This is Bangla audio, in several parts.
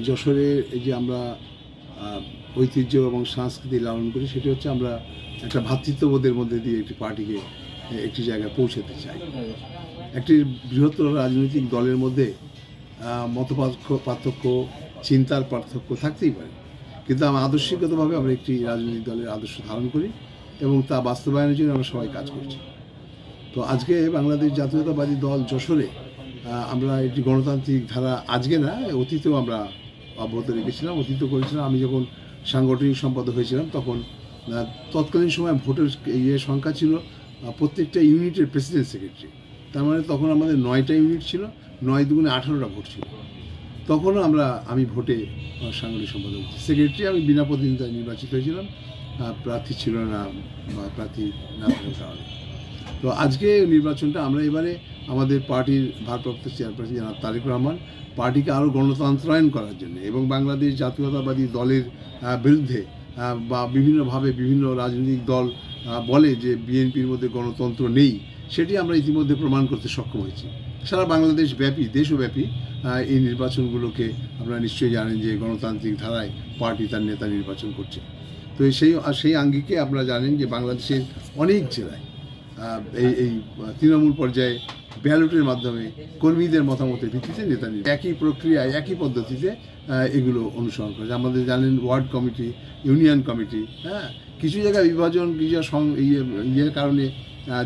যশোরে এই যে আমরা ঐতিহ্য এবং সংস্কৃতি লালন করি, সেটি হচ্ছে আমরা একটা ভ্রাতৃত্ববোধের মধ্যে দিয়ে একটি পার্টিকে একটি জায়গায় পৌঁছাতে চাই। একটি বৃহত্তর রাজনৈতিক দলের মধ্যে মত পার্থক্য, চিন্তার পার্থক্য থাকতেই পারে, কিন্তু আমরা আদর্শিকগতভাবে আমরা একটি রাজনৈতিক দলের আদর্শ ধারণ করি এবং তা বাস্তবায়নের জন্য আমরা সবাই কাজ করছি। তো আজকে বাংলাদেশ জাতীয়তাবাদী দল যশোরে আমরা একটি গণতান্ত্রিক ধারা, আজকে না অতীতেও আমরা অব্যাহত রেখেছিলাম, অতীত করেছিলাম। আমি যখন সাংগঠনিক সম্পাদক হয়েছিলাম তখন তৎকালীন সময় ভোটের সংখ্যা ছিল প্রত্যেকটা ইউনিটের প্রেসিডেন্ট সেক্রেটারি, তার মানে তখন আমাদের 9টা ইউনিট ছিল, 9 দুগুণে 18টা ভোট ছিল। তখনও আমি ভোটে সাংগঠনিক সম্পাদক সেক্রেটারি, আমি বিনা প্রতিদ্বন্দ্বিতায় নির্বাচিত হয়েছিলাম, প্রার্থী ছিল না বা প্রার্থী না থাকার কারণে। তো আজকে নির্বাচনটা আমরা এবারে আমাদের পার্টির ভারপ্রাপ্ত চেয়ারপারসন জনাব তারেক রহমান পার্টিকে আরও গণতন্ত্রায়ন করার জন্য এবং বাংলাদেশ জাতীয়তাবাদী দলের বিরুদ্ধে বা বিভিন্নভাবে বিভিন্ন রাজনৈতিক দল বলে যে বিএনপির মধ্যে গণতন্ত্র নেই, সেটি আমরা ইতিমধ্যে প্রমাণ করতে সক্ষম হয়েছি। সারা বাংলাদেশ ব্যাপী, দেশব্যাপী এই নির্বাচনগুলোকে আপনারা নিশ্চয়ই জানেন যে গণতান্ত্রিক ধারায় পার্টি তার নেতা নির্বাচন করছে। তো সেই আঙ্গিকে আপনারা জানেন যে বাংলাদেশের অনেক জেলায় এই তৃণমূল পর্যায়ে ব্যালটের মাধ্যমে কর্মীদের মতামতের ভিত্তিতে নেতা একই প্রক্রিয়ায় একই পদ্ধতিতে এগুলো অনুসরণ করে। আমাদের জানেন ওয়ার্ড কমিটি, ইউনিয়ন কমিটি, কিছু জায়গায় বিভাজন, কিছু ইয়ের কারণে,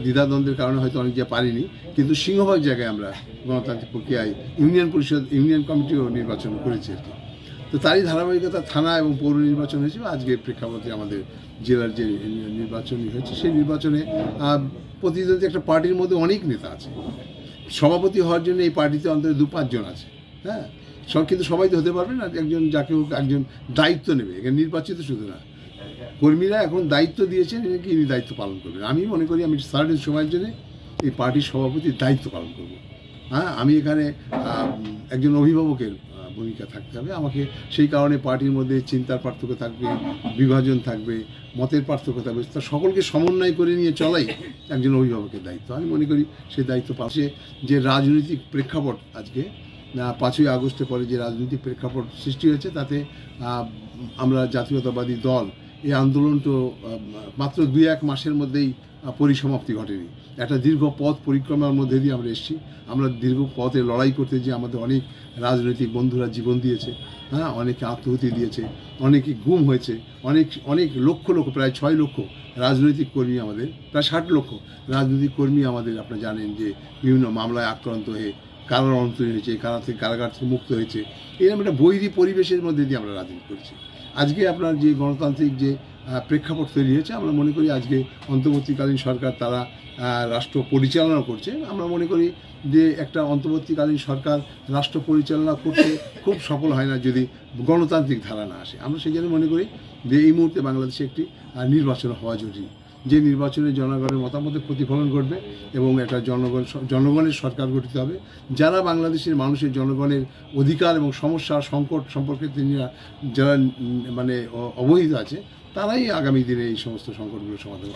দ্বিধাদ্বন্দ্বের কারণে হয়তো অনেক জায়গায় পারিনি, কিন্তু সিংহভাগ জায়গায় আমরা গণতান্ত্রিক প্রক্রিয়ায় ইউনিয়ন পরিষদ, ইউনিয়ন কমিটিও নির্বাচন করেছি আর কি। তো তারই ধারাবাহিকতা থানা এবং পৌর নির্বাচন হয়েছে। আজকের প্রেক্ষাপটে আমাদের জেলার যে নির্বাচনই হয়েছে, সেই নির্বাচনে প্রতিদ্বন্দ্বী একটা পার্টির মধ্যে অনেক নেতা আছে। সভাপতি হওয়ার জন্য এই পার্টিতে অন্তত 2-5 জন আছে, কিন্তু সবাই তো হতে পারবে না। একজন যাকে হোক একজন দায়িত্ব নেবে, এখানে নির্বাচিত শুধু না, কর্মীরা এখন দায়িত্ব দিয়েছেন কি ইনি দায়িত্ব পালন করবেন। আমি মনে করি আমি সার্টেন সময়ের জন্য এই পার্টির সভাপতির দায়িত্ব পালন করব। আমি এখানে একজন অভিভাবকের ভূমিকা থাকতে হবে আমাকে, সেই কারণে পার্টির মধ্যে চিন্তার পার্থক্য থাকবে, বিভাজন থাকবে, মতের পার্থক্য থাকবে, তা সকলকে সমন্বয় করে নিয়ে চলাই একজন অভিভাবকের দায়িত্ব। আমি মনে করি সেই দায়িত্ব পাশে যে রাজনৈতিক প্রেক্ষাপট আজকে 5ই আগস্টের পরে যে রাজনৈতিক প্রেক্ষাপট সৃষ্টি হয়েছে, তাতে আমরা জাতীয়তাবাদী দল এই আন্দোলন তো মাত্র 2-1 মাসের মধ্যেই পরিসমাপ্তি ঘটেনি। একটা দীর্ঘ পথ পরিক্রমার মধ্যে দিয়ে আমরা এসেছি। আমরা দীর্ঘ পথে লড়াই করতে যে আমাদের অনেক রাজনৈতিক বন্ধুরা জীবন দিয়েছে, অনেকে আত্মহতি দিয়েছে, অনেকে গুম হয়েছে, অনেক লক্ষ প্রায় 6 লক্ষ রাজনৈতিক কর্মী, আমাদের প্রায় 60 লক্ষ রাজনৈতিক কর্মী আমাদের, আপনারা জানেন যে বিভিন্ন মামলায় আক্রান্ত হয়ে কারার অন্তরী হয়েছে, কারাগার থেকে মুক্ত হয়েছে। এরকম একটা বৈরী পরিবেশের মধ্যে দিয়ে আমরা রাজনীতি করছি। আজকে আপনার যে গণতান্ত্রিক যে প্রেক্ষাপট তৈরি হয়েছে, আমরা মনে করি আজকে অন্তর্বর্তীকালীন সরকার তারা রাষ্ট্র পরিচালনা করছে। আমরা মনে করি যে একটা অন্তর্বর্তীকালীন সরকার রাষ্ট্র পরিচালনা করতে খুব সফল হয় না যদি গণতান্ত্রিক ধারা না আসে। আমরা সেই জন্য মনে করি যে এই মুহূর্তে বাংলাদেশে একটি নির্বাচন হওয়া জরুরি, যে নির্বাচনে জনগণের মতামতের প্রতিফলন ঘটবে এবং একটা জনগণের সরকার গঠিত হবে। যারা বাংলাদেশের মানুষের জনগণের অধিকার এবং সমস্যা সংকট সম্পর্কে যারা অবহিত আছে, তারাই আগামী দিনে এই সমস্ত সংকটগুলো সমাধান।